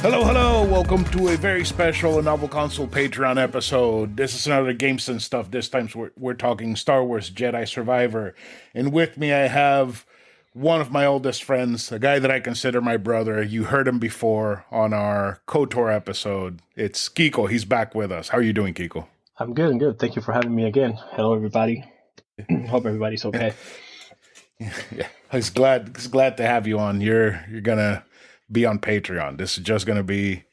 Hello, hello. Welcome to a very special Novel Console Patreon episode. This is another Games and Stuff. This time we're talking Star Wars Jedi Survivor. And with me I have one of my oldest friends, a guy that I consider my brother. You heard him before on our KOTOR episode. It's Kiko. He's back with us. How are you doing, Kiko? I'm good. I'm good. Thank you for having me again. Hello, everybody. Hope everybody's okay. Yeah, he's glad to have you on. You're gonna be on Patreon. This is just gonna be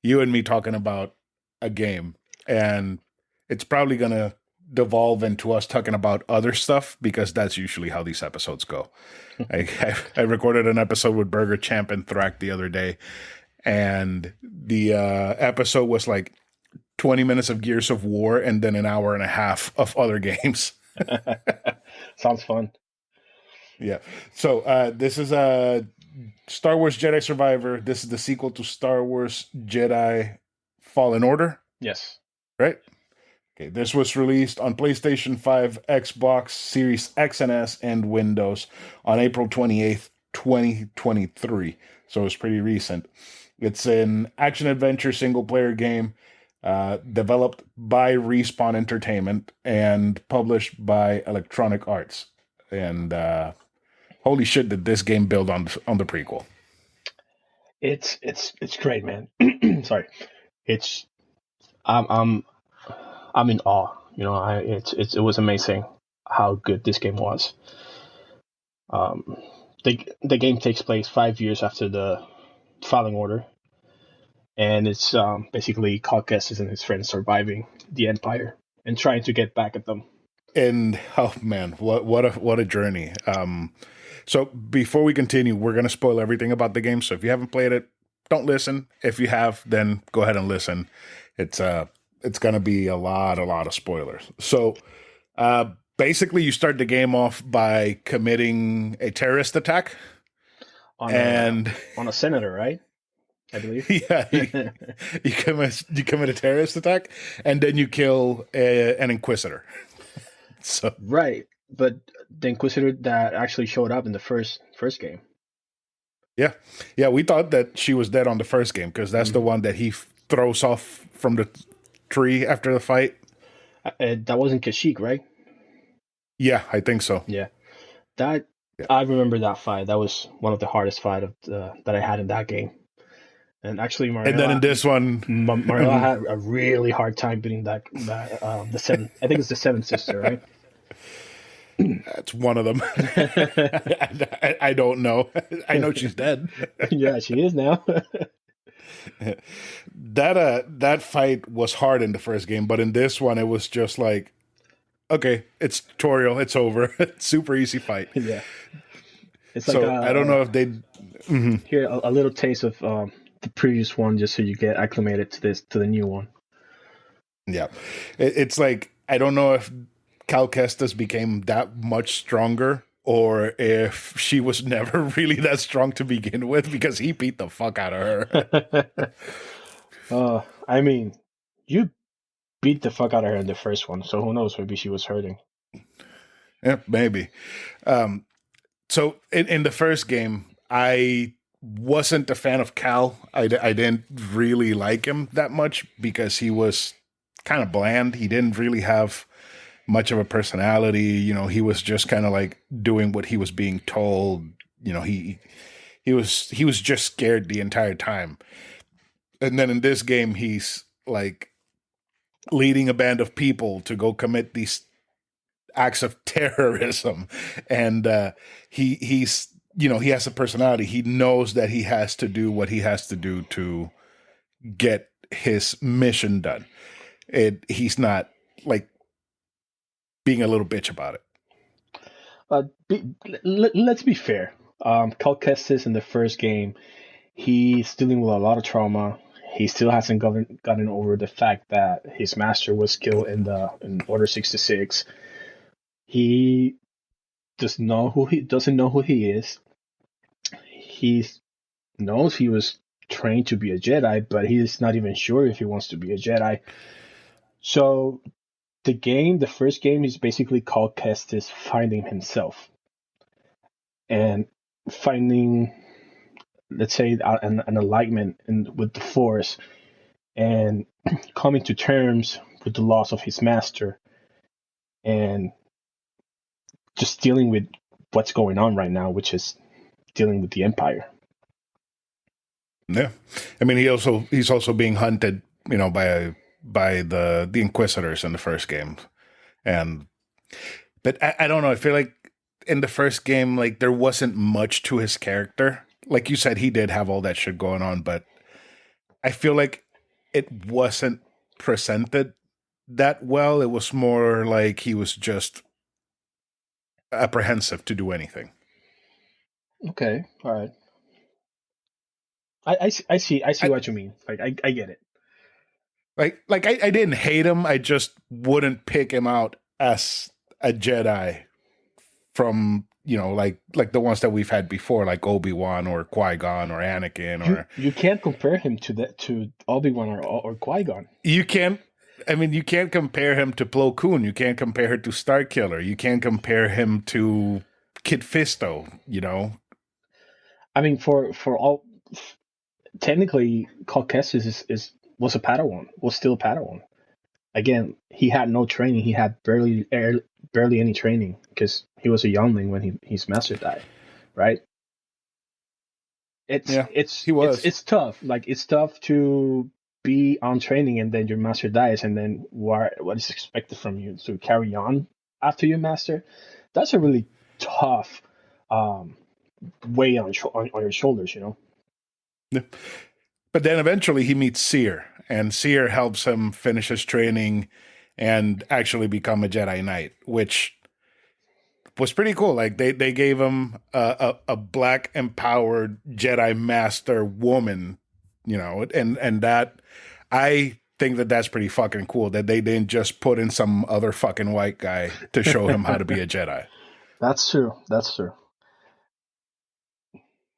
you and me talking about a game, and it's probably gonna devolve into us talking about other stuff because that's usually how these episodes go. I recorded an episode with Burger Champ and Thrak the other day, and the episode was like 20 minutes of Gears of War and then an hour and a half of other games. Sounds fun. Yeah. So this is a Star Wars Jedi Survivor. This is the sequel to Star Wars Jedi Fallen Order. Yes. Right? Okay. This was released on PlayStation 5, Xbox Series X and S, and Windows on April 28th, 2023. So it's pretty recent. It's an action-adventure single-player game developed by Respawn Entertainment and published by Electronic Arts. And holy shit, did this game build on the prequel? It's great, man. Sorry. It's I'm in awe. You know, it was amazing how good this game was. The game takes place 5 years after the Fallen Order, and it's basically Cal Kestis and his friends surviving the Empire and trying to get back at them. And oh man, what a journey. So before we continue, we're gonna spoil everything about the game. So if you haven't played it, don't listen. If you have, then go ahead and listen. It's gonna be a lot of spoilers. So basically you start the game off by committing a terrorist attack on a senator, right? I believe. Yeah, you commit a terrorist attack, and then you kill an Inquisitor. So right, but the Inquisitor that actually showed up in the first game. Yeah, we thought that she was dead on the first game because that's the one that he throws off from the tree after the fight. That wasn't Kashyyyk, right? Yeah, I think so. Yeah, I remember that fight. That was one of the hardest fight that I had in that game. And actually, Mariella, and then in this one, Mariella had a really hard time beating the seven. I think it's the seventh sister, right? That's one of them. I don't know. I know she's dead. Yeah, she is now. That fight was hard in the first game, but in this one, it was just like, okay, it's tutorial, it's over. It's super easy fight. Yeah. It's so like I don't know if they here a little taste of the previous one, just so you get acclimated to the new one. Yeah, it's like I don't know if Cal Kestis became that much stronger, or if she was never really that strong to begin with, because he beat the fuck out of her. I mean, you beat the fuck out of her in the first one, so who knows? Maybe she was hurting. Yeah, maybe. So in the first game, I wasn't a fan of Cal. I didn't really like him that much because he was kind of bland. He didn't really have much of a personality. You know, he was just kind of like doing what he was being told. You know, he was just scared the entire time. And then in this game, he's like leading a band of people to go commit these acts of terrorism. And he's, you know, he has a personality. He knows that he has to do what he has to do to get his mission done. He's not like being a little bitch about it. Let's be fair. Cal Kestis in the first game, he's dealing with a lot of trauma. He still hasn't gotten over the fact that his master was killed in Order 66. He doesn't know who he is. He knows he was trained to be a Jedi, but he's not even sure if he wants to be a Jedi. So the first game is basically Cal Kestis finding himself and finding let's say, an alignment with the Force, and coming to terms with the loss of his master, and just dealing with what's going on right now, which is dealing with the Empire. Yeah, I mean he's also being hunted, by the Inquisitors in the first game, and but I don't know. I feel like in the first game, like there wasn't much to his character. Like you said, he did have all that shit going on, but I feel like it wasn't presented that well. It was more like he was just apprehensive to do anything. Okay, all right. I see I what you mean. Like I get it. I didn't hate him. I just wouldn't pick him out as a Jedi from like the ones that we've had before, like Obi-Wan or Qui-Gon or Anakin. You Or you can't compare him to Obi-Wan or Qui-Gon. you can't. I mean, you can't compare him to Plo Koon. You can't compare her to Starkiller. You can't compare him to Kit Fisto. I mean, for all, technically, Cal Kestis is was a Padawan, was still a Padawan. Again, he had no training. He had barely any training because he was a youngling when his master died, right? It's Yeah, it's he it's was. it's tough. Like it's tough to be on training and then your master dies, and then what is expected from you to carry on after your master? That's a really tough um, weight on your shoulders, you know. Yeah. But then eventually he meets Seer, and Seer helps him finish his training and actually become a Jedi Knight, which was pretty cool. Like they gave him a black empowered Jedi Master woman, and that I think that that's pretty fucking cool that they didn't just put in some other fucking white guy to show him how to be a Jedi. That's true. That's true.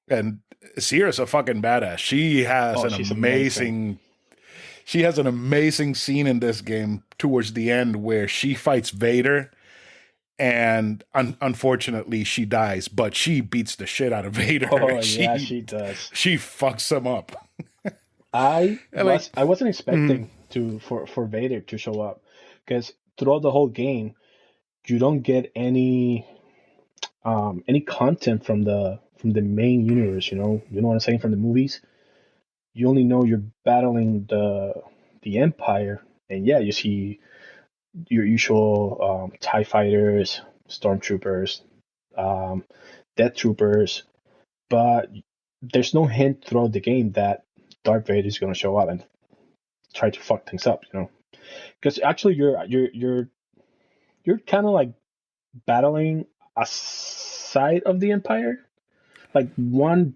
And Sierra's a fucking badass. Oh, she's amazing. She has an amazing scene in this game towards the end where she fights Vader, and unfortunately she dies, but she beats the shit out of Vader. Oh yeah, she she does. she fucks him up. I And like, I wasn't mm, expecting for Vader to show up because throughout the whole game you don't get any content from the main universe. You know what I'm saying, from the movies. You only know you're battling the Empire, and yeah, you see your usual Tie fighters, stormtroopers, um, death troopers, but there's no hint throughout the game that Darth Vader is going to show up and try to fuck things up. Because actually you're kind of like battling a side of the Empire, like one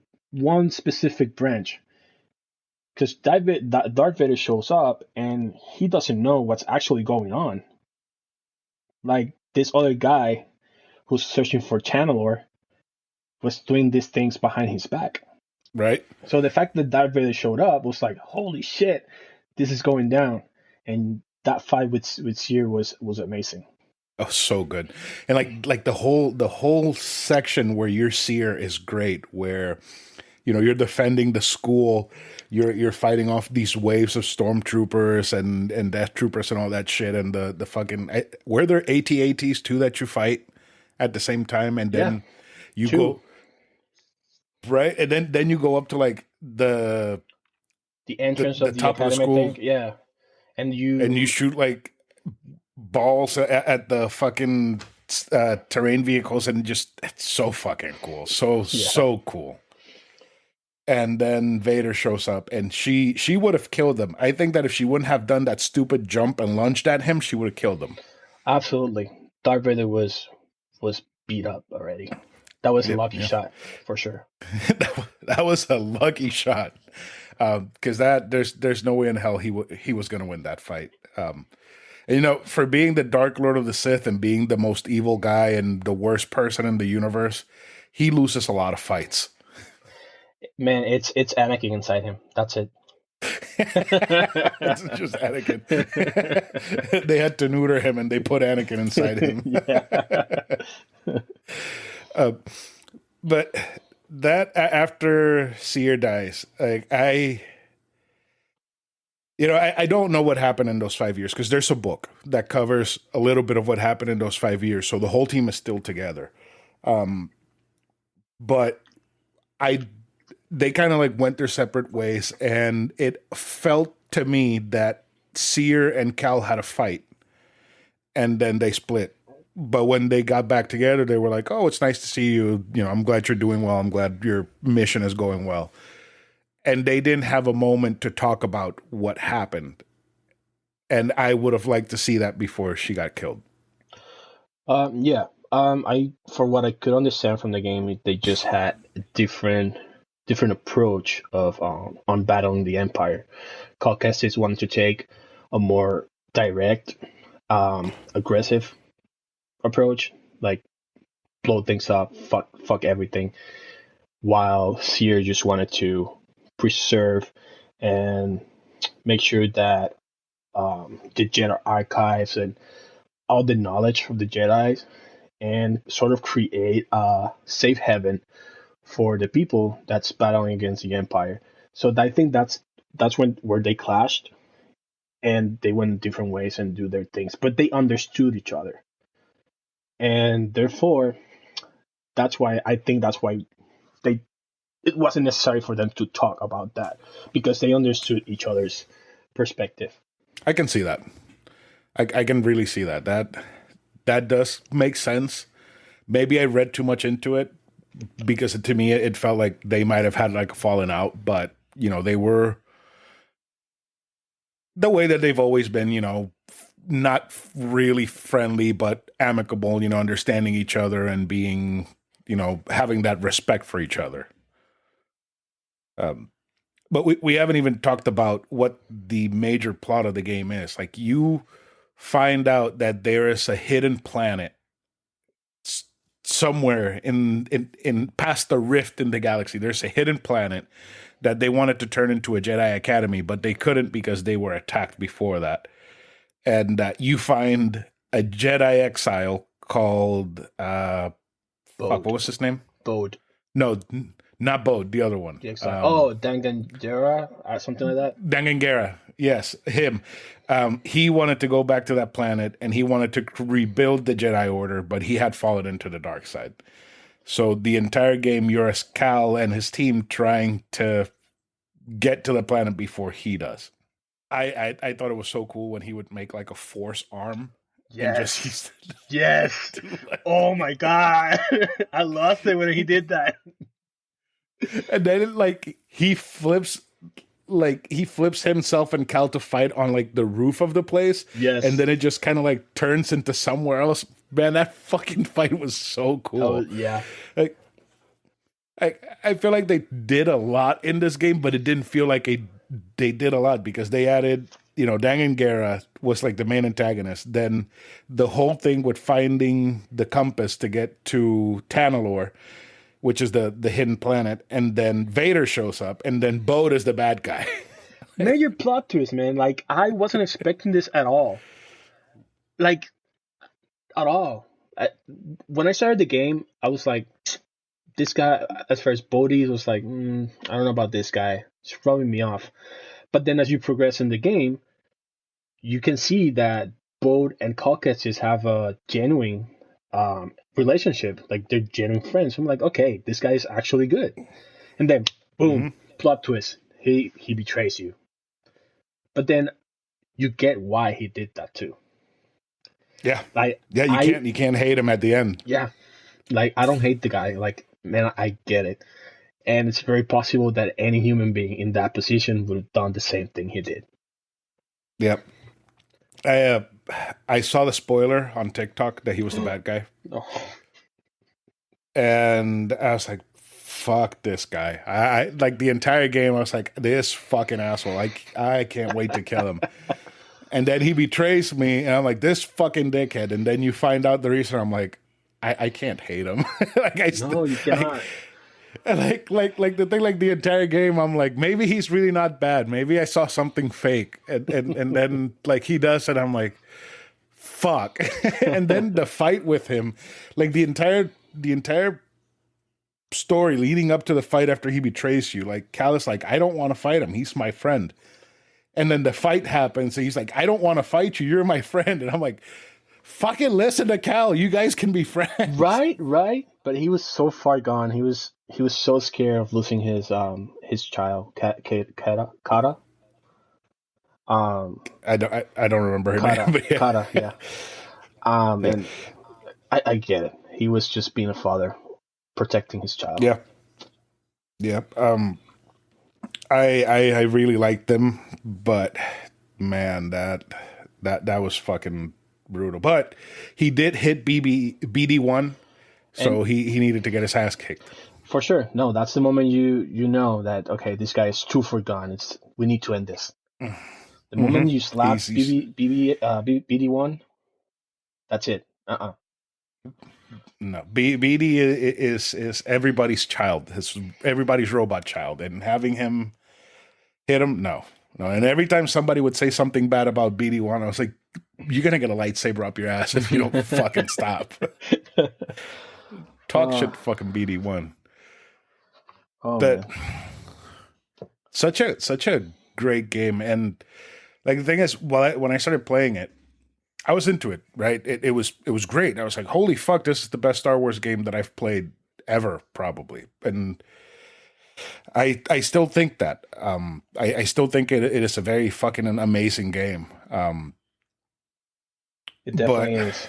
specific branch. Because Darth Vader shows up and he doesn't know what's actually going on. Like this other guy who's searching for Channelor was doing these things behind his back. right? So the fact that Darth Vader showed up was like, holy shit, this is going down. And that fight with Seer was amazing. Oh, so good. And like the whole section where you're Seer is great, where you're defending the school, you're fighting off these waves of stormtroopers and death troopers and all that shit, and the fucking were there AT-ATs too that you fight at the same time, and Yeah, then you two. go right, and then you go up to like the The the, entrance the of the top of the academy, I school, think. Yeah, and and you you. shoot like balls at the fucking terrain vehicles, and just it's so fucking cool, Yeah, so cool. And then Vader shows up, and she would have killed him. I think that if she wouldn't have done that stupid jump and lunged at him, she would have killed him. absolutely. Darth Vader was beat up already. That was a Yep, lucky yeah. shot for sure. That was a lucky shot, because there's no way in hell he was going to win that fight. And, for being the Dark Lord of the Sith and being the most evil guy and the worst person in the universe, he loses a lot of fights. Man, it's Anakin inside him. That's it. It's just Anakin. They had to neuter him and they put Anakin inside him. Yeah. uh, but that after after Seer dies, like I don't know what happened in those 5 years because there's a book that covers a little bit of what happened in those 5 years. So the whole team is still together. But I, they kind of like went their separate ways, and it felt to me that Seer and Cal had a fight, and then they split. But when they got back together, they were like, "Oh, it's nice to see you. I'm glad you're doing well. I'm glad your mission is going well." And they didn't have a moment to talk about what happened. And I would have liked to see that before she got killed. Yeah. I for what I could understand from the game, they just had a different approach of on battling the Empire. Caucasus wanted to take a more direct, aggressive approach, like blow things up, fuck everything, while Seer just wanted to preserve and make sure that the Jedi archives and all the knowledge of the Jedi and sort of create a safe haven for the people that's battling against the Empire. So I think that's when where they clashed and they went different ways and do their things, but they understood each other, and therefore that's why they it wasn't necessary for them to talk about that because they understood each other's perspective. I can see that. I can really see that. That does make sense. Maybe I read too much into it because to me it felt like they might have had like a falling out, but they were the way that they've always been, not really friendly but amicable, understanding each other and being, having that respect for each other. But we haven't even talked about what the major plot of the game is. Like you find out that there is a hidden planet somewhere in past the rift in the galaxy. There's a hidden planet that they wanted to turn into a Jedi Academy, but they couldn't because they were attacked before that. And you find a Jedi exile called fuck, what Bode. was his name? Bode. No, not Bode, the other one. The exile. Oh, Danganronpa, something like that. Dangangera, yes, him. He wanted to go back to that planet and he wanted to rebuild the Jedi Order, but he had fallen into the dark side. So the entire game, you're as Cal and his team trying to get to the planet before he does. I thought it was so cool when he would make like a force arm and just Yes. Yes. Oh my god. I lost it when he did that. and then he flips himself and Cal to fight on like the roof of the place. Yes. And then it just kind of like turns into somewhere else. Man, that fucking fight was so cool. Yeah. Like I feel like they did a lot in this game, but it didn't feel like they did a lot because they added, Dangangera was like the main antagonist. Then the whole thing with finding the compass to get to Tanalor, which is the hidden planet, and then Vader shows up, and then Bode is the bad guy. Major plot twist, man. Like I wasn't expecting this at all. Like at all. When I started the game, I was like, this guy, as far as Bodhi, was like, I don't know about this guy. It's rubbing me off. But then as you progress in the game, you can see that Bode and Caucasus have a genuine relationship. Like they're genuine friends. So I'm like, okay, this guy is actually good. And then, boom, plot twist. He betrays you. But then you get why he did that too. Yeah. Like, You can't hate him at the end. Yeah. Like I don't hate the guy. Like, man, I get it. And it's very possible that any human being in that position would have done the same thing he did. Yep. I saw the spoiler on TikTok that he was the bad guy. Oh. And I was like, fuck this guy. I like the entire game, I was like, this fucking asshole. I can't wait to kill him. And then he betrays me, and I'm like, this fucking dickhead. And then you find out the reason. I'm like, I can't hate him. No, you cannot. Like the thing, like the entire game, I'm like, maybe he's really not bad. Maybe I saw something fake, and then like he does, and I'm like, fuck. And then the fight with him, like the entire story leading up to the fight after he betrays you. Like Cal is like, I don't want to fight him. He's my friend. And then the fight happens, and he's like, I don't want to fight you. You're my friend. And I'm like, fucking listen to Cal. You guys can be friends. Right. But he was so far gone. He was so scared of losing his child, Kata. Um, I don't remember her Kata, name, but yeah. Kata, yeah. Yeah. And I get it. He was just being a father, protecting his child. Yeah. Yeah. I really liked them, but man, that was fucking brutal. But he did hit BD1, so And he needed to get his ass kicked. for sure, no, that's the moment you know that okay, this guy is too far gone. We need to end this. The Mm-hmm. moment you slap He's BD1, that's it. no BD is everybody's child, everybody's robot child, and having him hit him, no. And every time somebody would say something bad about BD1, I was like, you're gonna get a lightsaber up your ass if you don't fucking stop. Talk shit, fucking BD1. Oh But man. such a great game, and like the thing is, when I started playing it, I was into it. Right, it was great. I was like, holy fuck, this is the best Star Wars game that I've played ever, probably. And I still think that. I still think it is a very fucking amazing game. It But definitely is.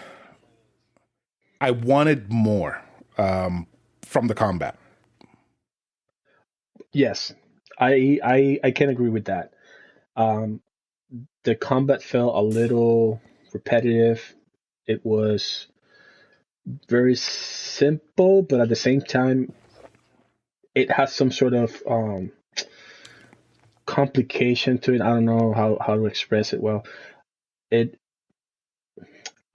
I wanted more from the combat. Yes, I can agree with that. Um, the combat felt a little repetitive. It was very simple, but at the same time, it has some sort of complication to it. I don't know how to express it well. It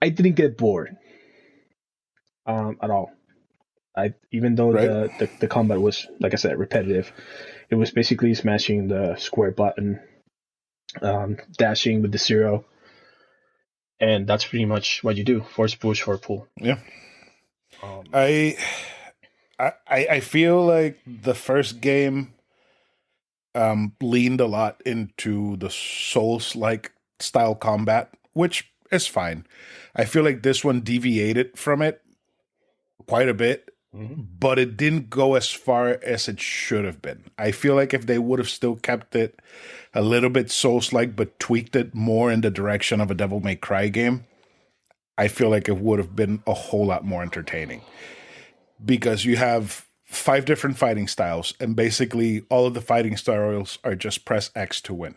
I didn't get bored at all. I even though Right? the combat was, like I said, repetitive. It was basically smashing the square button, dashing with the zero, and that's pretty much what you do: force push, force pull. Yeah. Um, I I feel like the first game leaned a lot into the Souls like style combat, which is fine. I feel like this one deviated from it quite a bit, mhm. but it didn't go as far as it should have been. I feel like if they would have still kept it a little bit Souls like, but tweaked it more in the direction of a Devil May Cry game, I feel like it would have been a whole lot more entertaining. Because you have 5 different fighting styles, and basically all of the fighting styles are just press X to win.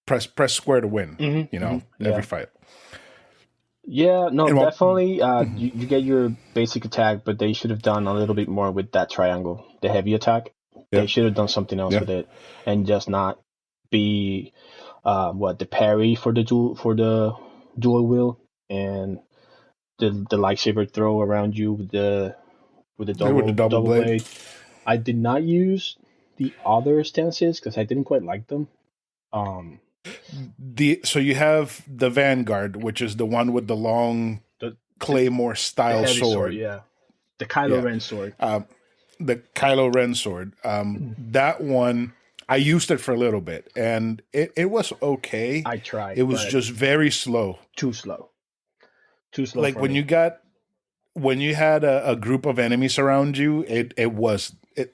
Press square to win, every Yeah. fight. Yeah, no, And what definitely. You get your basic attack, but they should have done a little bit more with that triangle, the heavy attack. They yeah, should have done something else yeah. with it, and just not be the parry for the dual wheel and the lightsaber throw around you with the With the double double blade. blade. I did not use the other stances because I didn't quite like them. Um, So you have the Vanguard, which is the one with the long the Claymore the style heavy sword, sword. yeah, the Kylo Yeah. Ren sword. The Kylo Ren sword. That one, I used it for a little bit, and it was okay. I tried, It was but just very slow. too slow. Too slow Like for me. when you had a group of enemies around you,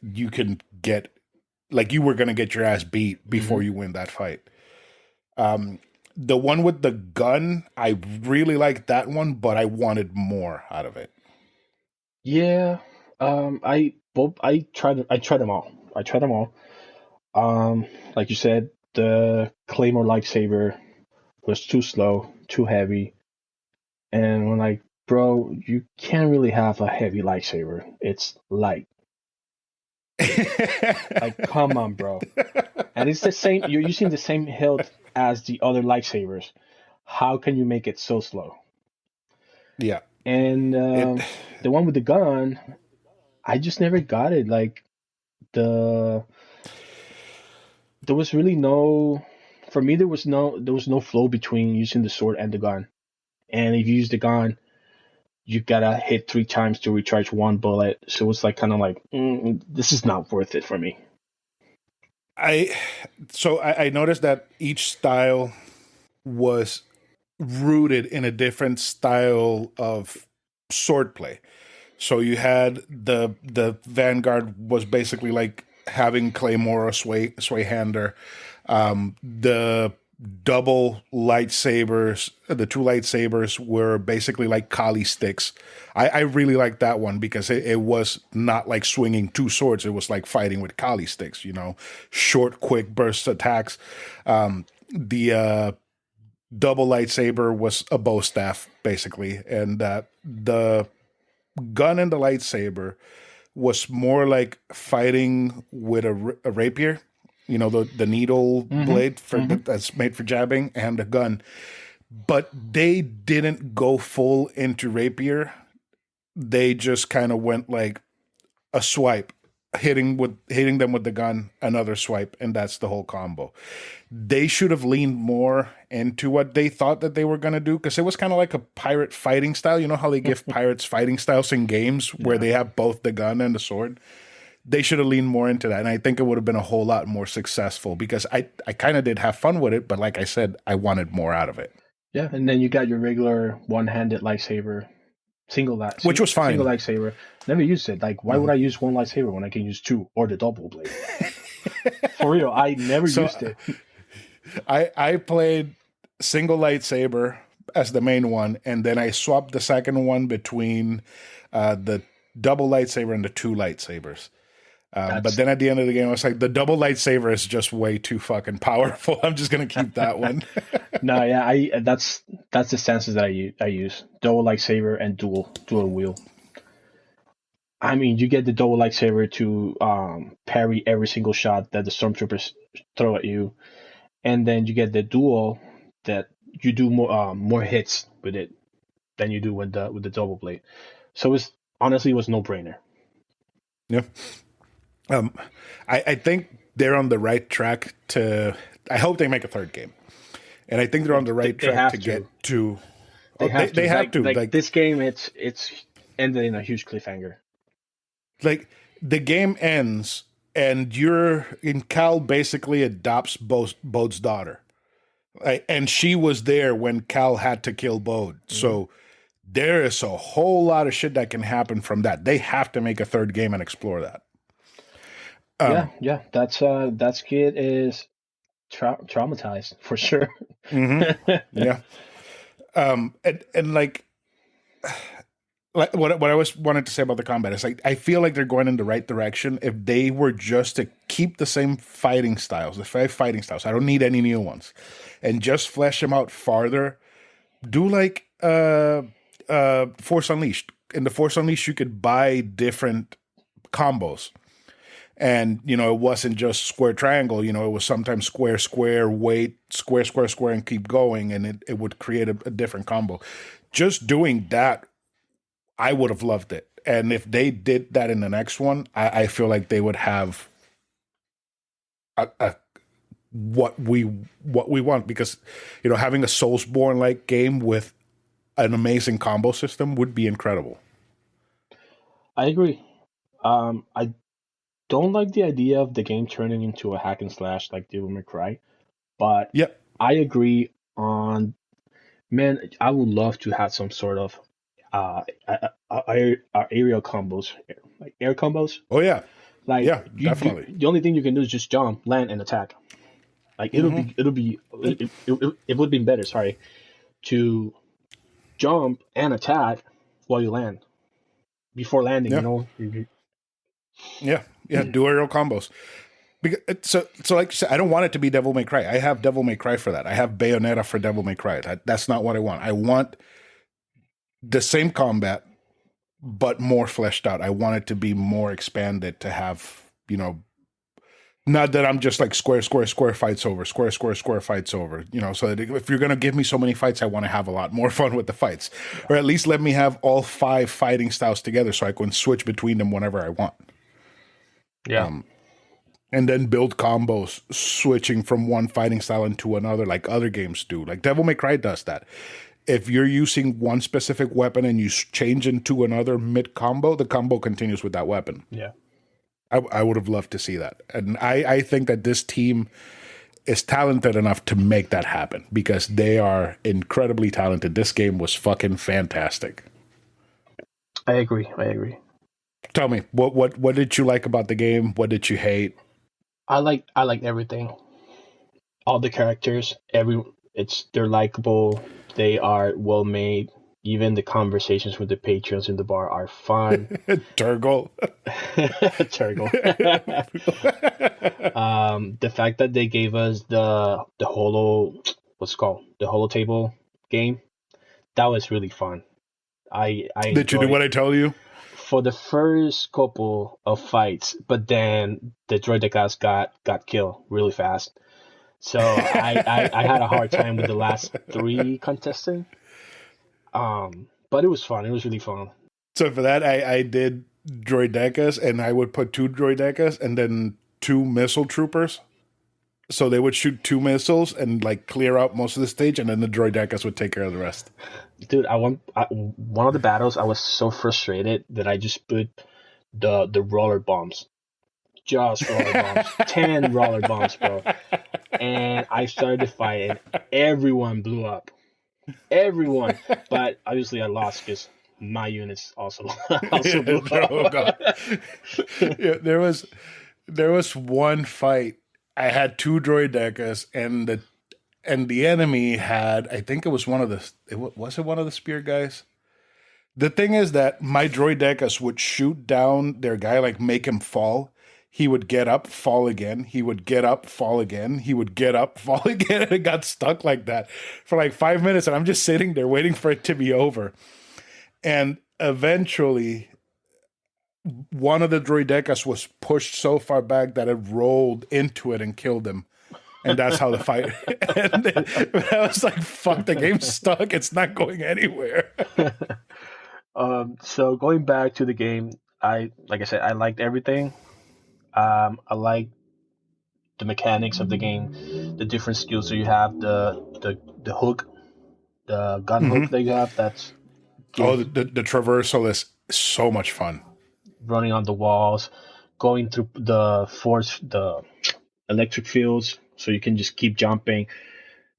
you can get, like, you were gonna get your ass beat Hmm. before you win that fight. The one with the gun, I really liked that one, but I wanted more out of it. Yeah. I tried them all. I tried them all. Like you said, the Claymore lightsaber was too slow, too heavy, and when like, bro, you can't really have a heavy lightsaber. It's light. Like, come on, bro. And it's the same. You're using the same hilt as the other lightsabers. How can you make it so slow? Yeah. And It the one with the gun, I just never got it. Like the there was really no for me there was no flow between using the sword and the gun. And if you use the gun, you gotta hit 3 times to recharge one bullet. So it's like kind of like this is not worth it for me. I I noticed that each style was rooted in a different style of swordplay. So you had the Vanguard was basically like having Claymore or sway hander. The double lightsabers, the two lightsabers were basically like Kali sticks. I really liked that one because it was not like swinging two swords. It was like fighting with Kali sticks, you know, short, quick burst attacks. The double lightsaber was a bow staff, basically. And the gun and the lightsaber was more like fighting with a rapier, you know, the needle Mm-hmm. blade for Mm-hmm. that's made for jabbing, and a gun. But they didn't go full into rapier. They just kind of went like a swipe, hitting them with the gun, another swipe, and that's the whole combo. They should have leaned more into what they thought that they were going to do, because it was kind of like a pirate fighting style. You know how they give pirates fighting styles in games where Yeah. they have both the gun and the sword? They should have leaned more into that. And I think it would have been a whole lot more successful, because I kind of did have fun with it, but like I said, I wanted more out of it, Yeah, and then you got your regular one-handed lightsaber, which was single fine. lightsaber. Never used it. Like, why would Mhm. I use one lightsaber when I can use two or the double blade? For real, I never So used it. I played single lightsaber as the main one, and then I swapped the second one between the double lightsaber and the two lightsabers. But That's then at the end of the game, I was like, the double lightsaber is just way too fucking powerful. I'm just gonna keep that one. no, yeah, I that's the stances that I use double lightsaber and dual wheel. I mean, you get the double lightsaber to parry every single shot that the stormtroopers throw at you, and then you get the dual that you do more hits with it than you do with the double blade. So it's honestly it was no brainer. Yeah. Um, I think they're on the right track to. I hope they make a third game, and I think they're on the right They track to have get to. to. They Oh, have to. they have to Like this game, it's ended in a huge cliffhanger. like the game ends, and you're in. Cal basically adopts Bode's daughter, right? And she was there when Cal had to kill Bode. Hmm. So there is a whole lot of shit that can happen from that. They have to make a third game and explore that. Yeah, Um, yeah. That kid is traumatized for sure. mhm, yeah. And like what I was wanted to say about the combat is like I feel like they're going in the right direction if they were just to keep the same fighting styles, the five fighting styles. I don't need any new ones, and just flesh them out farther. Do like Force Unleashed. In the Force Unleashed, you could buy different combos, and you know it wasn't just square triangle. You know it was sometimes square square wait square square square and keep going, and it would create a different combo. Just doing that, I would have loved it. And if they did that in the next one, I feel like they would have a what we want, because you know having a Soulsborne like game with an amazing combo system would be incredible. I agree. I don't like the idea of the game turning into a hack and slash like Devil May Cry, but Yep. I agree on. Man, I would love to have some sort of aerial combos, like air combos. Oh yeah. Like Yeah. Definitely. the only thing you can do is just jump, land, and attack. Like Hmm. it would be better. Sorry, to jump and attack while you land before landing. You Yeah. know. Yeah. Yeah. Do aerial combos. Because so like you said, I don't want it to be Devil May Cry. I have Devil May Cry for that. I have Bayonetta for Devil May Cry. That's not what I want. I want the same combat but more fleshed out. I want it to be more expanded to have, you know, not that I'm just like square, square, square fights over, square, square, square fights over, you know, so that if you're going to give me so many fights, I want to have a lot more fun with the fights, Yeah. or at least let me have all five fighting styles together so I can switch between them whenever I want. Yeah. Um, and then build combos switching from one fighting style into another like other games do. Like Devil May Cry does that. if you're using one specific weapon and you change into another mid combo, the combo continues with that weapon. Yeah. I would have loved to see that. And I think that this team is talented enough to make that happen because they are incredibly talented. This game was fucking fantastic. I agree. I agree. Tell me, what did you like about the game? What did you hate? I like everything. All the characters, they're likable. They are well made. Even the conversations with the patrons in the bar are fun. Turgle. Turgle. The fact that they gave us the what's it called, the holo table game, that was really fun. I Did you do enjoyed what I told you? for the first couple of fights, but then the droidecast got killed really fast. So I had a hard time with the last three contesting. But it was fun. It was really fun. So for that, I did droidecas, and I would put 2 droidecas and then 2 missile troopers. So they would shoot 2 missiles and like clear out most of the stage, and then the droidecas would take care of the rest. Dude, one of the battles I was so frustrated that I just put the roller bombs. Just roller bombs. 10 roller bombs, bro. And I started the fight and everyone blew up. Everyone. But obviously I lost because my units also blew up. Oh god. Yeah, there was one fight. I had 2 droidecas and the enemy had, I think it was one of the spear guys. The thing is that my droidecas would shoot down their guy, like make him fall. He would get up, fall again. He would get up, fall again. He would get up, fall again. And it got stuck like that for like 5 minutes. And I'm just sitting there waiting for it to be over. And eventually, one of the droidecas was pushed so far back that it rolled into it and killed him. And that's how the fight ended. I was like, fuck, the game's stuck. It's not going anywhere. So going back to the game, like I said, I liked everything. I like the mechanics of the game, the different skills that you have, the hook, the gun hook that you have. That's the traversal is so much fun. Running on the walls, going through the electric fields, so you can just keep jumping.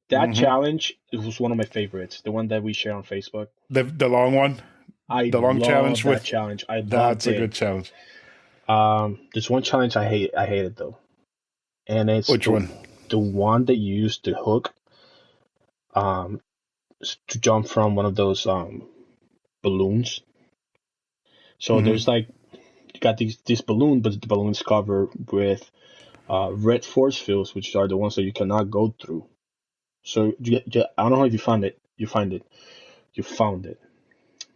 That challenge, it was one of my favorites. The one that we share on Facebook. The long one. The long challenge with challenge. That's a good challenge. There's one challenge I hated though, and it's which one? The one that you use the hook, to jump from one of those balloons. So there's like you got this balloon, but the balloon's covered with red force fields, which are the ones that you cannot go through. So I don't know if you found it. You found it,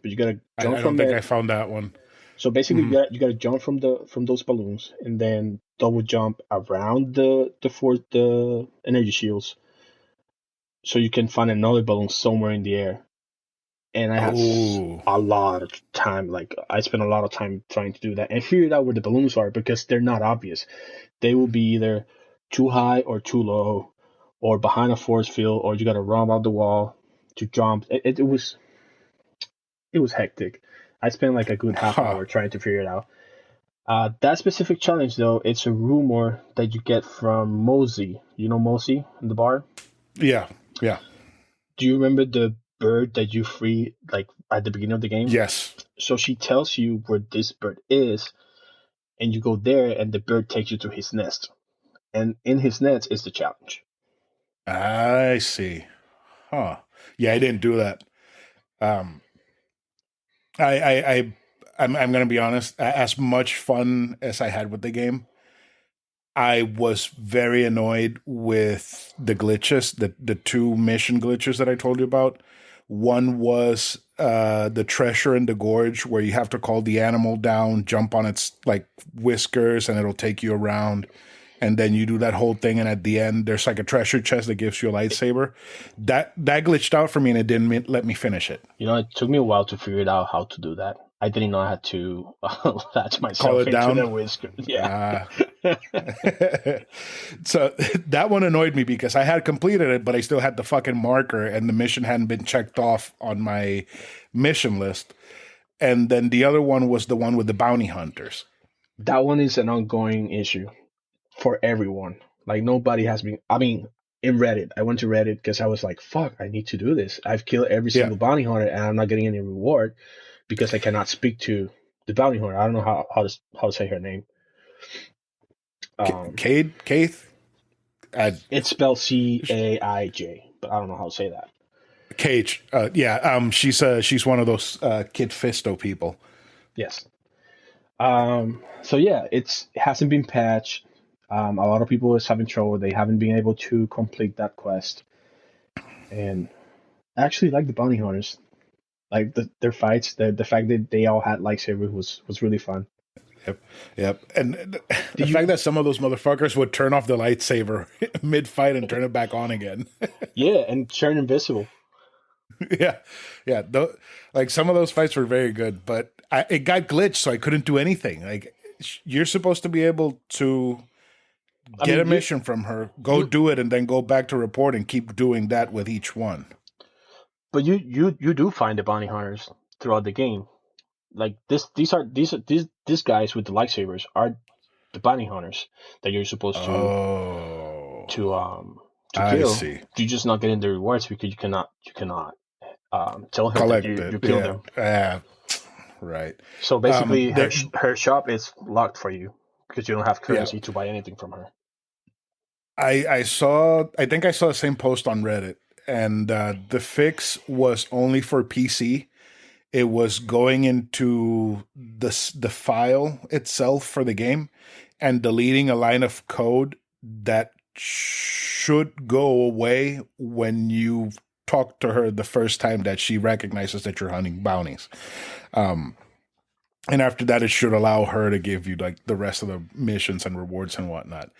but you gotta jump I from don't think there. I found that one. So basically, you gotta jump from those balloons and then double jump around the energy shields, so you can find another balloon somewhere in the air. And I had a lot of time. Like I spent a lot of time trying to do that and figured out where the balloons are because they're not obvious. They will be either too high or too low, or behind a force field, or you gotta run out the wall to jump. It was hectic. I spent like a good half hour trying to figure it out. That specific challenge, though, it's a rumor that you get from Mosey. You know Mosey in the bar? Yeah. Do you remember the bird that you free like at the beginning of the game? Yes. So she tells you where this bird is, and you go there, and the bird takes you to his nest. And in his nest is the challenge. I see. Huh. Yeah, I didn't do that. I'm gonna be honest. As much fun as I had with the game, I was very annoyed with the glitches, the 2 mission glitches that I told you about. One was the treasure in the gorge, where you have to call the animal down, jump on its like whiskers, and it'll take you around. And then you do that whole thing, and at the end, there's like a treasure chest that gives you a lightsaber. That glitched out for me, and it didn't let me finish it. You know, it took me a while to figure it out how to do that. I didn't know I had to latch Call myself it into down. the whisker. Yeah. Uh, so that one annoyed me because I had completed it, but I still had the fucking marker and the mission hadn't been checked off on my mission list. And then the other one was the one with the bounty hunters. That one is an ongoing issue for everyone. Like nobody has been. I mean, in Reddit, I went to Reddit because I was like, "Fuck, I need to do this." I've killed every Yeah. single bounty hunter, and I'm not getting any reward because I cannot speak to the bounty hunter. I don't know how to say her name. Cade? Caith? It's spelled Caij, but I don't know how to say that. Cage. Yeah. She's one of those Kid Fisto people. Yes. So yeah, it hasn't been patched. A lot of people is having trouble. They haven't been able to complete that quest. And I actually like the bounty hunters. Like their fights, the fact that they all had lightsabers was really fun. Yep. Yep. And the Did fact you? that some of those motherfuckers would turn off the lightsaber mid fight and turn it back on again. Yeah, and turn invisible. Yeah. Yeah. Like some of those fights were very good, but it got glitched, so I couldn't do anything. Like you're supposed to be able to I get a mean, mission from her, go you, do it, and then go back to report and keep doing that with each one. but you do find the bounty hunters throughout the game. Like these guys with the lightsabers are the bounty hunters that you're supposed Oh, to um to I kill. see. You're just not getting the rewards because you cannot tell her that Collect you it. killed Yeah. them. Right. So basically, There, her shop is locked for you because you don't have yeah. currency to buy anything from her. I think I saw the same post on Reddit, and the fix was only for PC. It was going into the file itself for the game and deleting a line of code that should go away when you talk to her the first time that she recognizes that you're hunting bounties. And after that, it should allow her to give you like the rest of the missions and rewards and whatnot.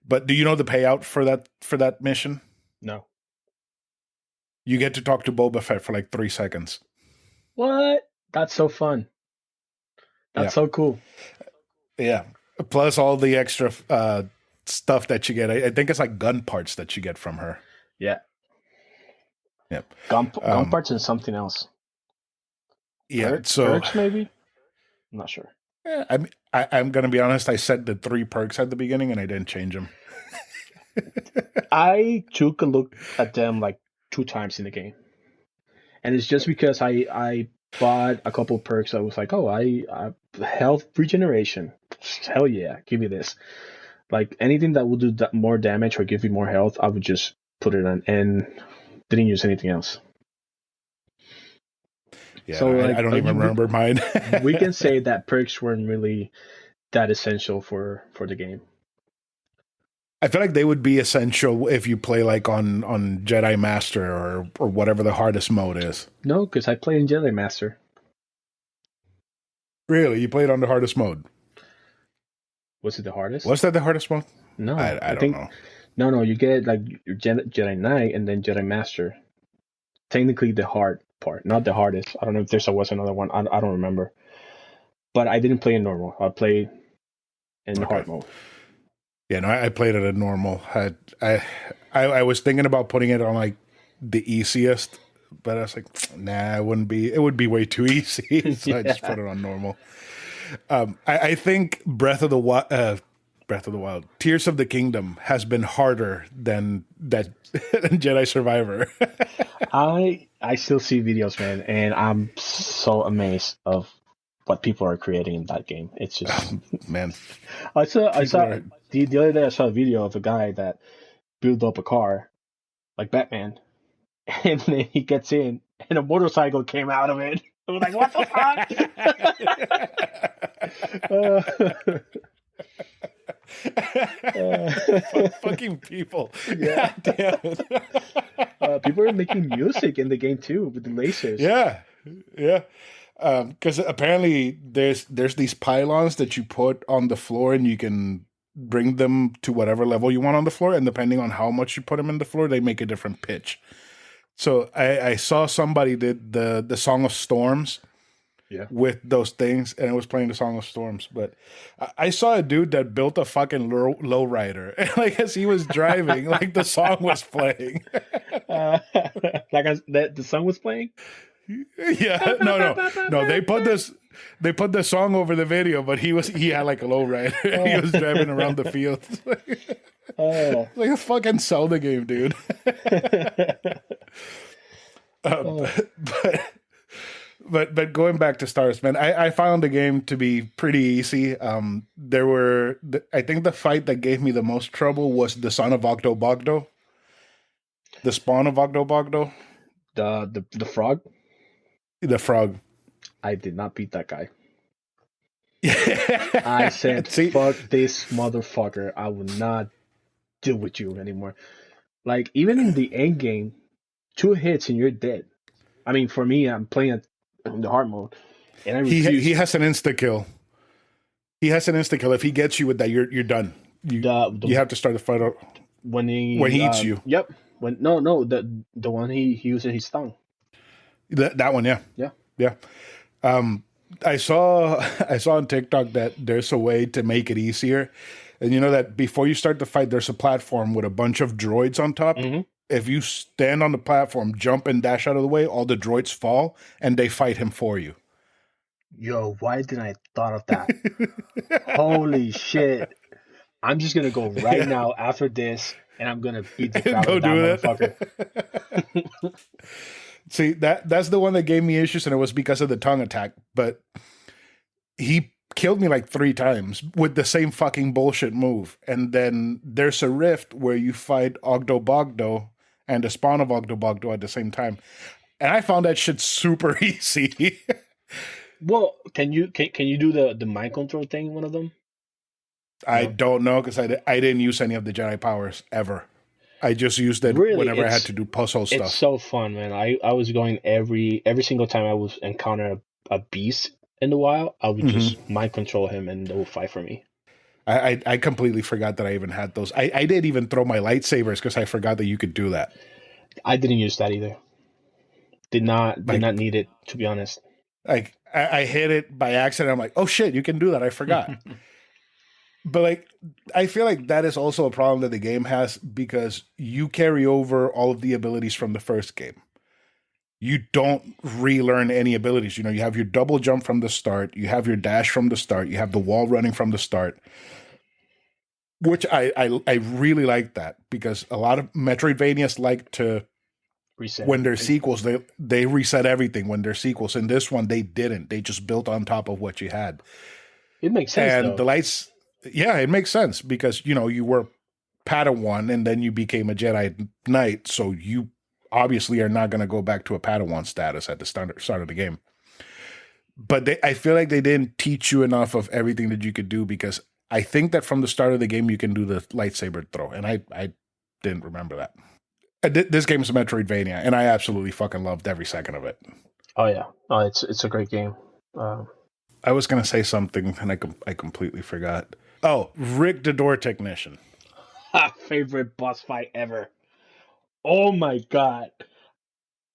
But do you know the payout for that mission? No. You get to talk to Boba Fett for like 3 seconds. What? That's so fun. Yeah, That's so cool. yeah. Plus all the extra stuff that you get. I think it's like gun parts that you get from her. Yeah. Yep. Gun parts and something else. Yeah. So Perks maybe? I'm not sure. I'm gonna be honest. I said the 3 perks at the beginning, and I didn't change them. I took a look at them like 2 times in the game, and it's just because I bought a couple perks. I was like, oh, I health regeneration. Hell yeah, give me this. Like anything that will do more damage or give you more health, I would just put it on, and didn't use anything else. Yeah, So I don't even remember mine. We can say that perks weren't really that essential for the game. I feel like they would be essential if you play like on Jedi Master or whatever the hardest mode is. No, because I play in Jedi Master. Really, you played on the hardest mode? Was it the hardest? Was that the hardest mode? No, I don't know. No, you get like your Jedi Knight and then Jedi Master. Technically, the hard part, not the hardest. I don't know if there was another one. I don't remember. But I didn't play in normal. I played in hard mode. Yeah, no, I played it at normal. I was thinking about putting it on like the easiest, but I was like, nah, it wouldn't be. It would be way too easy, so I just put it on normal. I think Breath of the Wild, Tears of the Kingdom has been harder than that than Jedi Survivor. I still see videos, man, and I'm so amazed of what people are creating in that game. It's just man. I saw the other day I saw a video of a guy that built up a car like Batman, and then he gets in and a motorcycle came out of it. I was like, what the fuck? Fucking people. Yeah. Damn it. People are making music in the game too with the lasers. Yeah. Yeah. Because apparently there's these pylons that you put on the floor and you can bring them to whatever level you want on the floor, and depending on how much you put them in the floor, they make a different pitch. So I saw somebody did the Song of Storms, Yeah. with those things, and it was playing the Song of Storms. But I saw a dude that built a fucking lowrider, and like as he was driving, like the song was playing. Uh, the song was playing. Yeah, no. They put the song over the video, but he had like a lowrider. He was driving around the field. Oh. Like a fucking Zelda game, dude. Oh. But going back to Stars, man, I found the game to be pretty easy. I think the fight that gave me the most trouble was the son of Ogdo Bogdo, the spawn of Ogdo Bogdo, The frog. the frog. I did not beat that guy. I said, See, fuck this motherfucker. I will not deal with you anymore. Like, even in the end game, 2 hits and you're dead. I mean, for me, I'm playing it in the hard mode, and I refuse. he has an insta kill. He has an insta kill. If he gets you with that, you're done. You have to start the fight out when he eats you. Yep. The one he uses his tongue. That one, yeah. Yeah. I saw on TikTok that there's a way to make it easier, and you know that before you start the fight, there's a platform with a bunch of droids on top. Mm-hmm. If you stand on the platform, jump and dash out of the way, all the droids fall and they fight him for you. Yo, why didn't I thought of that? Holy shit! I'm just gonna go right now after this, and I'm gonna beat the crap out of that motherfucker. See, that's the one that gave me issues, and it was because of the tongue attack. But he killed me like 3 times with the same fucking bullshit move. And then there's a rift where you fight Ogdo Bogdo and the spawn of Ogdo Bogdo at the same time. And I found that shit super easy. Well, can you do the mind control thing in one of them? I don't know, because I didn't use any of the Jedi powers ever. I just used it whenever I had to do puzzle stuff. It's so fun, man. I was going every single time I was encounter a beast in the wild, I would just mind control him and they will fight for me. I completely forgot that I even had those. I didn't even throw my lightsabers because I forgot that you could do that. I didn't use that either. Did not need it, to be honest. Like I hit it by accident. I'm like, oh shit, you can do that. I forgot. But like, I feel like that is also a problem that the game has, because you carry over all of the abilities from the first game. You don't relearn any abilities. You know, you have your double jump from the start. You have your dash from the start. You have the wall running from the start. Which I really like that, because a lot of Metroidvanias like to reset. When they're sequels, they reset everything. When they're sequels, in this one they didn't. They just built on top of what you had. It makes sense. And though. The lights, yeah, it makes sense, because you know you were Padawan and then you became a Jedi Knight, so you obviously are not going to go back to a Padawan status at the start of the game. But I feel like they didn't teach you enough of everything that you could do, because I think that from the start of the game you can do the lightsaber throw, and I didn't remember that. This game is a Metroidvania, and I absolutely fucking loved every second of it. Oh yeah, it's a great game. I was gonna say something and I completely forgot. Oh, Rick the Door Technician. Favorite boss fight ever. Oh my god.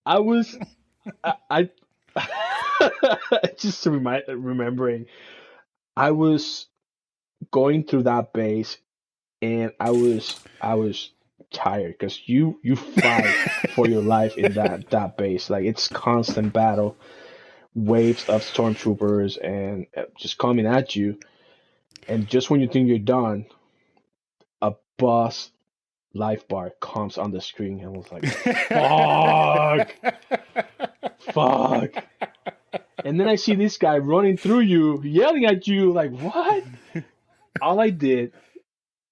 I was I just remembering, I was going through that base and I was tired, because you fight for your life in that base. Like, it's constant battle, waves of stormtroopers and just coming at you, and just when you think you're done, a boss life bar comes on the screen, and I was like, fuck. And then I see this guy running through you, yelling at you, like, what? All I did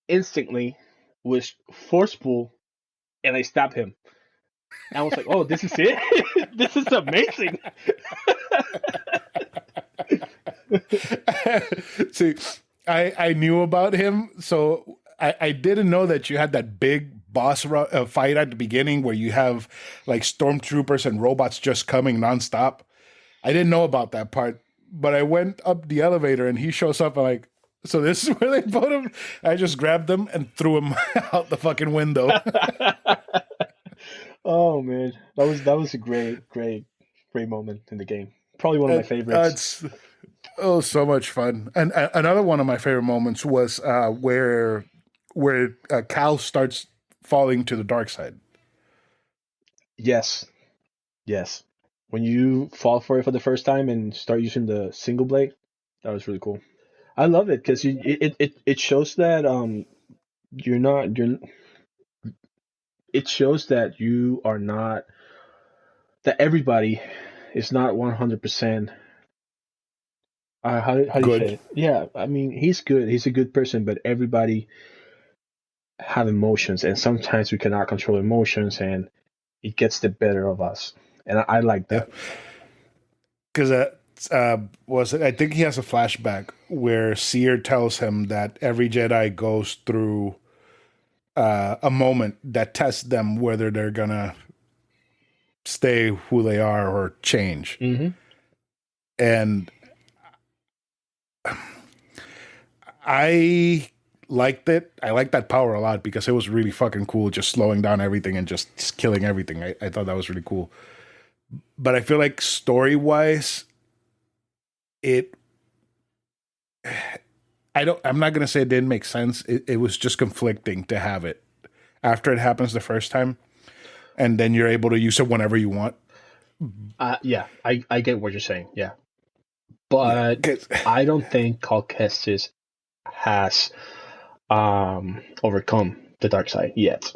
instantly was force pull, and I stabbed him. And I was like, oh, this is it? This is amazing. See, I knew about him, so I didn't know that you had that big boss fight at the beginning where you have like stormtroopers and robots just coming nonstop. I didn't know about that part, but I went up the elevator and he shows up and like, so this is where they put him? I just grabbed him and threw him out the fucking window. Oh man, that was a great moment in the game. Probably one of my favorites. It's oh so much fun. And another one of my favorite moments was where Cal starts falling to the dark side. Yes, yes. When you fall for it for the first time and start using the single blade, that was really cool. I love it because it shows that you're not you're it shows that you are not that everybody is not 100%. How do you say Good. it? Yeah, I mean he's good. He's a good person, but everybody have emotions, and sometimes we cannot control emotions, and it gets the better of us. And I like Yeah. that. Because was it? I think he has a flashback where Seer tells him that every Jedi goes through a moment that tests them whether they're gonna stay who they are or change. Hmm. And I liked it. I liked that power a lot because it was really fucking cool, just slowing down everything and just killing everything. I thought that was really cool. But I feel like story wise, it I'm not gonna say it didn't make sense. It was just conflicting to have it after it happens the first time, and then you're able to use it whenever you want. Yeah, I get what you're saying. Yeah, Yeah, but I don't think Cal Kestis has overcome the dark side yet.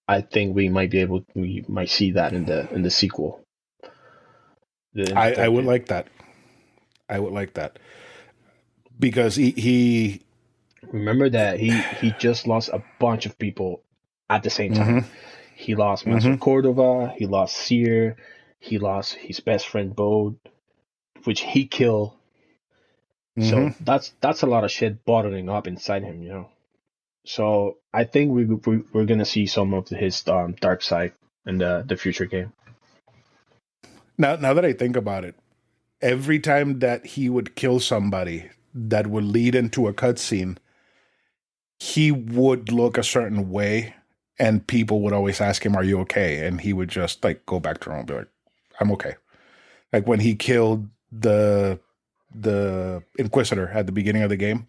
I think we might see that in the sequel. In the I third would game. like that. I would like that because he Remember that he just lost a bunch of people at the same time. mm-hmm, He lost Master mm-hmm, Cordova, he lost Seer, he lost his best friend Bode, which he killed. mm-hmm. So that's a lot of shit bottling up inside him, you know. So I think we're gonna see some of his dark side in the future game. Now that I think about it, every time that he would kill somebody that would lead into a cutscene, he would look a certain way, and people would always ask him, "Are you okay?" And he would just like go back to normal, and be like, "I'm okay." Like when he killed the Inquisitor at the beginning of the game,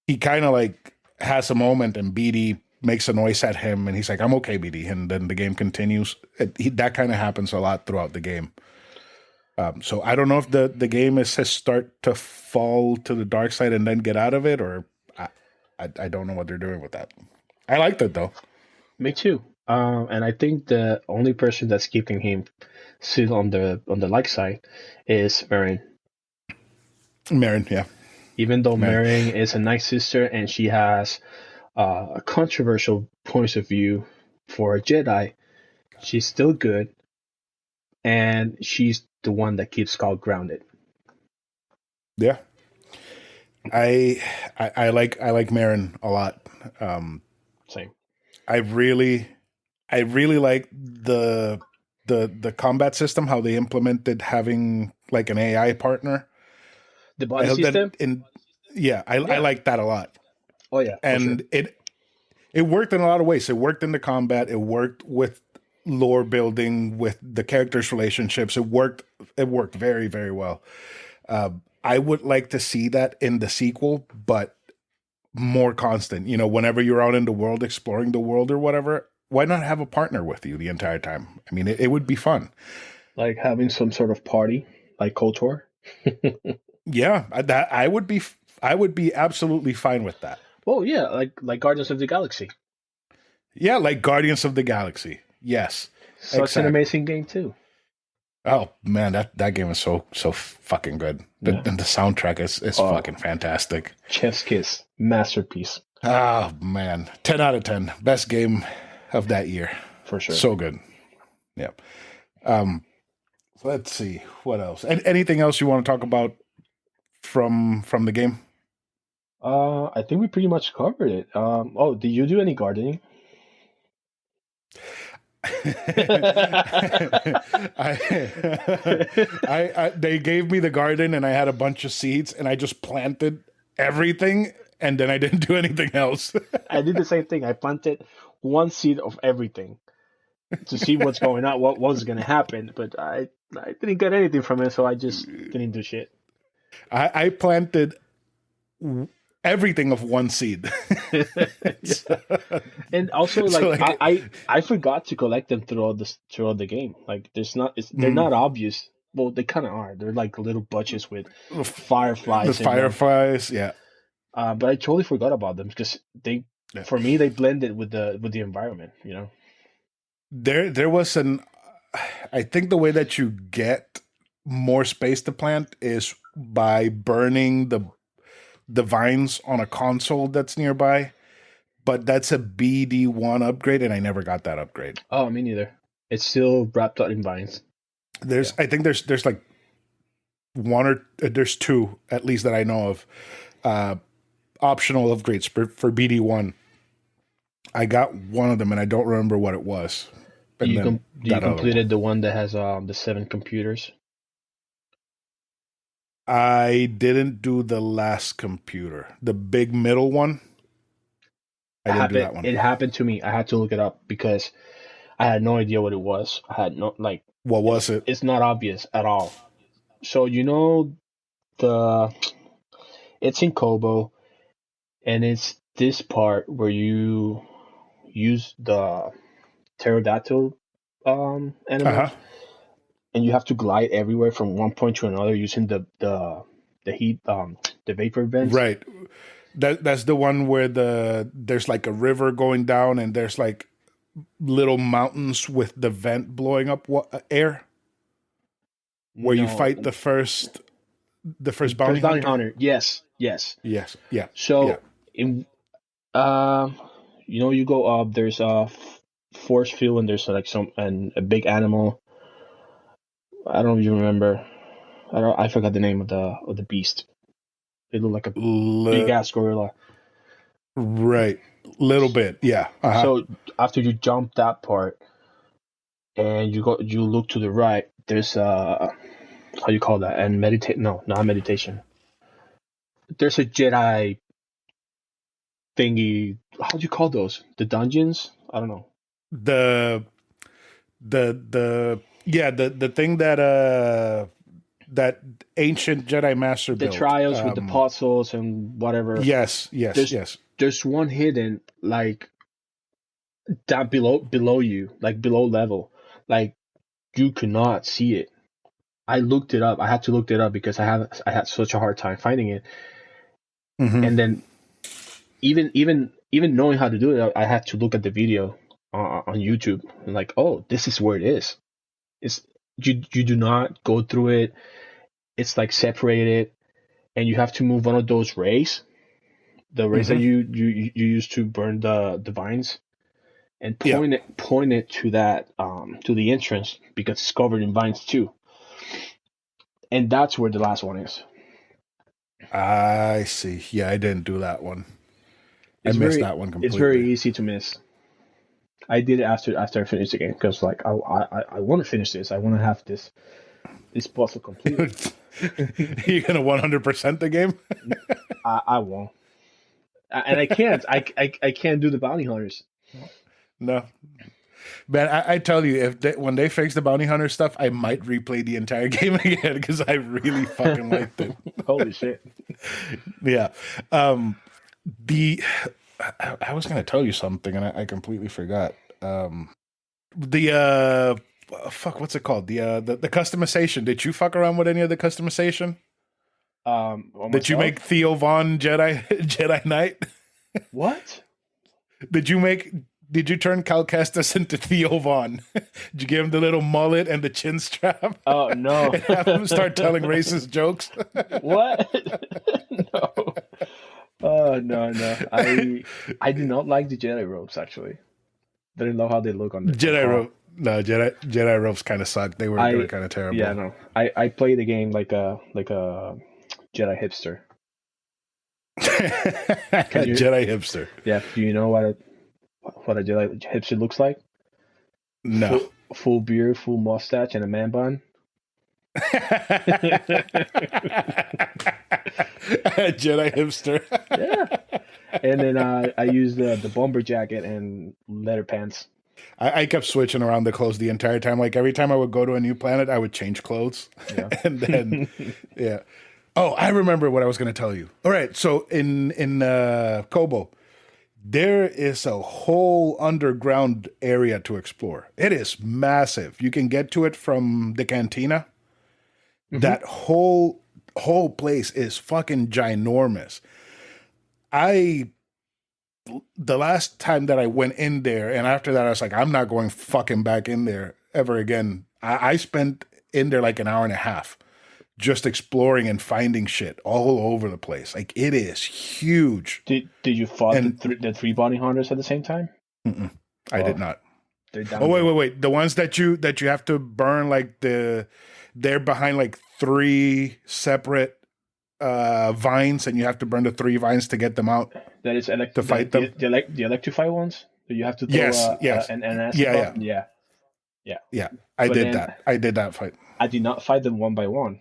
he kind of like has a moment, and BD makes a noise at him, and he's like, "I'm okay, BD," and then the game continues. That kind of happens a lot throughout the game. So I don't know if the game is his start to fall to the dark side and then get out of it, or I don't know what they're doing with that. I liked it though. Me too. And I think the only person that's keeping him still on the light side is Marin. Marin, yeah, Even though Marin. Marin is a nice sister and she has a controversial point of view for a Jedi, she's still good, and she's the one that keeps Skull grounded. Yeah, I, I like Marin a lot. Um, Same. I really I really like the combat system, how they implemented having like an AI partner. The I body hope that system? in yeah, I Yeah. like that a lot. Oh yeah, for sure. And it worked in a lot of ways. It worked in the combat, it worked with lore building, with the characters' relationships. It worked very, very well. I would like to see that in the sequel, but more constant. You know, whenever you're out in the world exploring the world or whatever, why not have a partner with you the entire time? I mean, it would be fun. Like having some sort of party, like KOTOR. Yeah, that I would be absolutely fine with that. Oh yeah, like Guardians of the Galaxy. Yeah, like Guardians of the Galaxy. Yes, Such an exactly. amazing game too. Oh man, that game is so fucking good. Yeah. And the soundtrack is Oh, fucking fantastic. Chef's Kiss, masterpiece Oh man, 10 out of 10, best game of that year. for sure. So good. Yep. So let's see what else. Anything else you want to talk about from the game? I think we pretty much covered it. Oh, did you do any gardening? They gave me the garden and I had a bunch of seeds and I just planted everything and then I didn't do anything else. I did the same thing. I planted one seed of everything to see what's going on, what was going to happen. But I didn't get anything from it, so I just didn't do shit. I planted everything of one seed. Yeah. so, And also, so like like, I forgot to collect them throughout the game. Like they're mm, not obvious. Well, they kind of are. They're like little bunches with the fireflies in them. fireflies, yeah, But I totally forgot about them because yeah. for me, they blended with the environment. There was an. I think the way that you get more space to plant is by burning the vines on a console that's nearby. But that's a BD1 upgrade, and I never got that upgrade. Oh, me neither. It's still wrapped up in vines. Yeah. I think there's like one or there's two at least that I know of, uh, optional upgrades for BD1. I got one of them, and I don't remember what it was. And then You that other one, completed the one that has the 7 computers? I didn't do the last computer, the big middle one. I didn't do that one. It happened to me. I had to look it up because I had no idea what it was. I had no like What was it? it's not obvious at all. So the it's in Kobo, and it's this part where you use the pterodactyl Uh animals, huh. and you have to glide everywhere from one point to another using the heat the vapor vents. Right. That's the one where there's like a river going down, and there's like little mountains with the vent blowing up air. Where you No, fight the first bounty first bounty hunter. hunter. Yes, yes. Yes. Yeah. Yeah. So in um, you go up. There's a force field, and there's like a big animal. I don't even remember. I forgot the name of the beast. It looked like a big Le- ass gorilla. right. Little bit. Yeah. Uh huh. So after you jump that part and you look to the right, there's how you call that? And meditate? No, not meditation. There's a Jedi thingy. How do you call those? The dungeons? I don't know. The the thing that ancient Jedi master The built. trials with the puzzles and whatever. Yes. Yes. There's Yes. there's one hidden like down below you, like below level, like you could not see it. I looked it up. I had to look it up because I had such a hard time finding it. Mm-hmm. And then even knowing how to do it, I had to look at the video on YouTube and like, oh, this is where it is. It's you do not go through it. It's like separated, and you have to move one of those rays, the rays that Mm-hmm. you use to burn the vines, and Yeah. point it to that to the entrance because it's covered in vines too. And that's where the last one is. I see. Yeah, I didn't do that one. I missed that one It's very completely. easy to miss. I did it after I finished the game because like I want to finish this. I want to have this puzzle completed. You're gonna 100% the game? I won't, and I can't. I can't do the bounty hunters. No, man. I tell you, when they fix the bounty hunter stuff, I might replay the entire game again because I really fucking liked it. Holy shit! Yeah. The I was gonna tell you something and I completely forgot. The fuck, what's it called? The customization. Did you fuck around with any of the customization? On Did you make myself. Theo Vaughn Jedi Knight? What? Did you make? Did you turn Cal Kestis into Theo Vaughn? Did you give him the little mullet and the chin strap? Oh no! And have him start telling racist jokes? What? No. Oh no no! I do not like the Jedi robes actually. I didn't know how they look on Jedi Carl. robe. No, Jedi robes kind of sucked. They were I kind of Yeah, terrible. no. I play the game like a Jedi hipster. Can you? Jedi hipster. Yeah. Do you know what a Jedi hipster looks like? No. Full beard, full mustache, and a man bun. Jedi hipster. Yeah. And then I use the bomber jacket and leather pants. I kept switching around the clothes the entire time. Like every time I would go to a new planet, I would change clothes, Yeah. and then yeah. Oh, I remember what I was going to tell you. All right, so in Kobo, there is a whole underground area to explore. It is massive. You can get to it from the cantina. Hmm. That whole place is fucking ginormous. I the last time that I went in there, and after that, I was like, I'm not going fucking back in there ever again. I spent in there like an hour and a half just exploring and finding shit all over the place. Like it is huge. Did you fought And the three bounty hunters at the same time? mm-mm, I did Oh, not. they're Oh down wait, there. wait, wait. The ones that you have to burn like they're behind like three separate vines, and you have to burn the three vines to get them out That is to fight them. the electrify ones. Do you have to throw Yes, yes. an acid Yeah, yeah. bomb? Yeah, yeah. Yeah. I But did then that. I did that fight. I did not fight them one by one.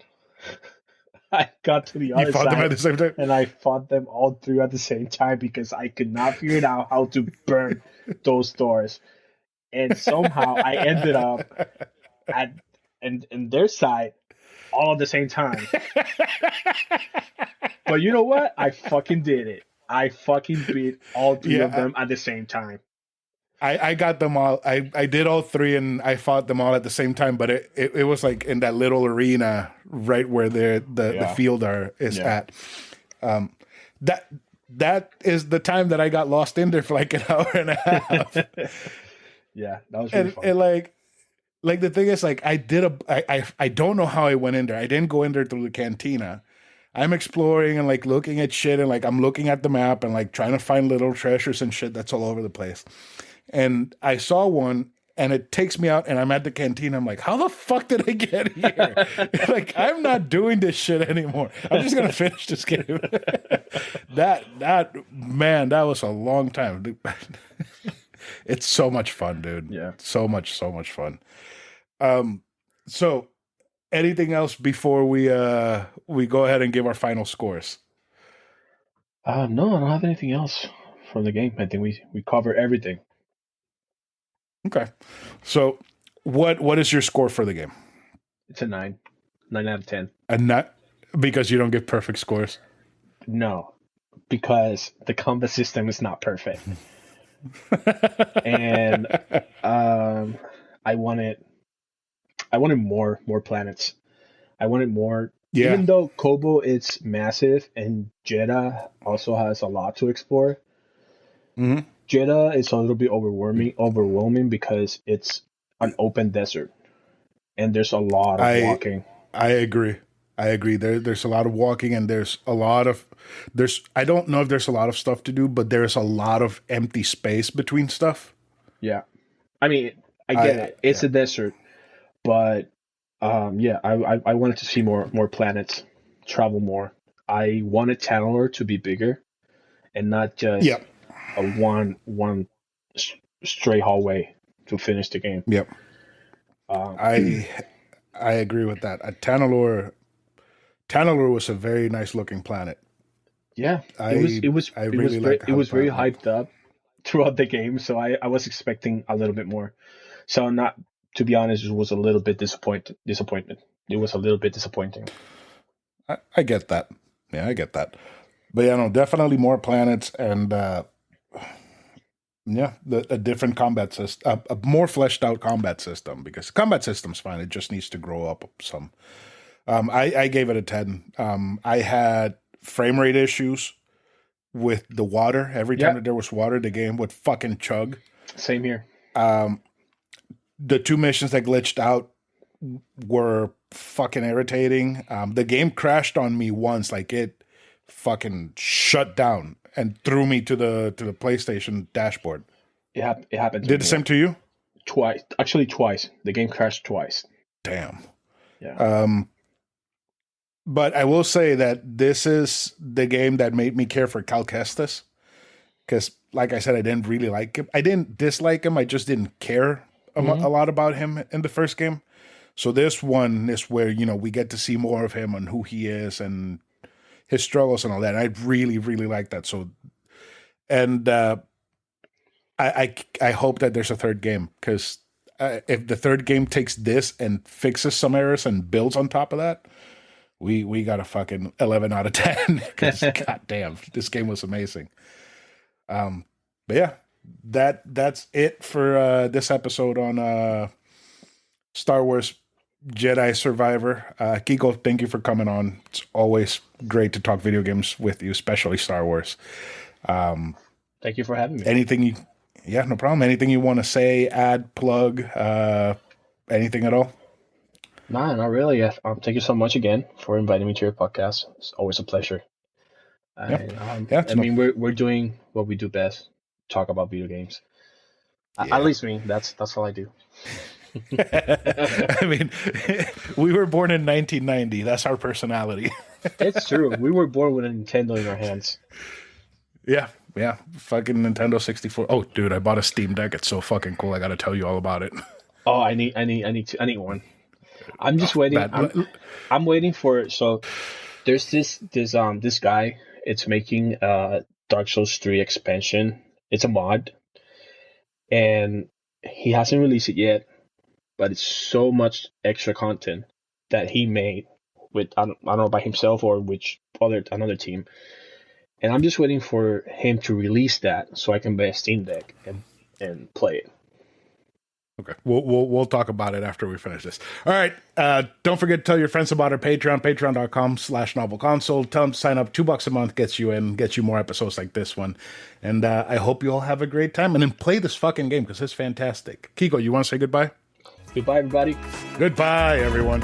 I got to the You other fought them at side the same time? and I fought them all three at the same time because I could not figure out how to burn those doors. And somehow I ended up at in their side all at the same time. But you know what? I fucking did it. I fucking beat all three of Yeah, them at the same time. I got them all. I did all three, and I fought them all at the same time. But it was like in that little arena right where the Yeah. field is Yeah. at. Um, that that is the time that I got lost in there for like an hour and a half. Yeah, that was really fun. And like the thing is, like I don't know how I went in there. I didn't go in there through the cantina. I'm exploring and like looking at shit, and like I'm looking at the map and like trying to find little treasures and shit that's all over the place. And I saw one, and it takes me out, and I'm at the canteen. I'm like, how the fuck did I get here? Like, I'm not doing this shit anymore. I'm just gonna finish this game. that man, that was a long time. It's so much fun, dude. Yeah. So much fun. So anything else before we go ahead and give our final scores? No, I don't have anything else from the game. I think we covered everything. Okay. So what is your score for the game? It's a 9 out of 10. And not because you don't give perfect scores. No, because the combat system is not perfect, and um, I wanted more planets. I wanted more. Yeah. Even though Kobo is massive and Jeddah also has a lot to explore, Hmm. Jeddah is a little bit overwhelming because it's an open desert and there's a lot of I walking. I agree. I agree. There's a lot of walking, and there's I don't know if there's a lot of stuff to do, but there's a lot of empty space between stuff. Yeah, I mean, I get it. It's Yeah. a desert, but yeah, I wanted to see more planets, travel more. I wanted Tantalor to be bigger and not just Yep. a one straight hallway to finish the game. Yep. Um, I agree with that. Tanalor was a very nice looking planet. yeah, I I really like it how the was very planet looked. hyped up throughout the game, so I was expecting a little bit more. So not to be honest, it was a little bit disappointment. It was a little bit disappointing. I get that. Yeah, I get that. But yeah, no, definitely more planets, and yeah, a different combat system, a more fleshed out combat system, because combat system's fine. It just needs to grow up some. I gave it a 10. I had frame rate issues with the water. Every time Yeah, that there was water, the game would fucking chug. same here. Um, the two missions that glitched out were fucking irritating. The game crashed on me once, like it fucking shut down and threw me to the PlayStation dashboard. It happened to Did the me same to you? twice. Actually, twice. The game crashed twice. Damn. Yeah. But I will say that this is the game that made me care for Cal Kestis, because, like I said, I didn't really like him. I didn't dislike him. I just didn't care Hmm. a lot about him in the first game. So this one is where, we get to see more of him and who he is and his struggles and all that. I really, really like that. So, and I hope that there's a third game, because if the third game takes this and fixes some errors and builds on top of that, we got a fucking 11 out of 10. Because goddamn, this game was amazing. But yeah, that's it for this episode on Star Wars Jedi Survivor. Kiko, thank you for coming on. It's always great to talk video games with you, especially Star Wars. Thank you for having me. Yeah, no problem. Anything you want to say, add, plug, anything at all? Nah, not really. Thank you so much again for inviting me to your podcast. It's always a pleasure. Yeah, And, yeah. I mean, we're doing what we do best: talk about video games. Yeah. At least me. That's all I do. I mean, we were born in 1990. That's our personality. It's true. We were born with a Nintendo in our hands. Yeah. Fucking Nintendo 64. Oh, dude, I bought a Steam Deck. It's so fucking cool. I got to tell you all about it. Oh, I need one. I'm just waiting. I'm waiting for. So there's this guy. It's making Dark Souls 3 expansion. It's a mod, and he hasn't released it yet. But it's so much extra content that he made with I don't know by himself or which another team. And I'm just waiting for him to release that so I can buy a Steam Deck and play it. Okay, we'll talk about it after we finish this. All right, don't forget to tell your friends about our Patreon, patreon.com/anovelconsole. Tell them to sign up. $2 a month gets you more episodes like this one. And I hope you all have a great time. And then play this fucking game, because it's fantastic. Kiko, you want to say goodbye? Goodbye, everybody. Goodbye, everyone.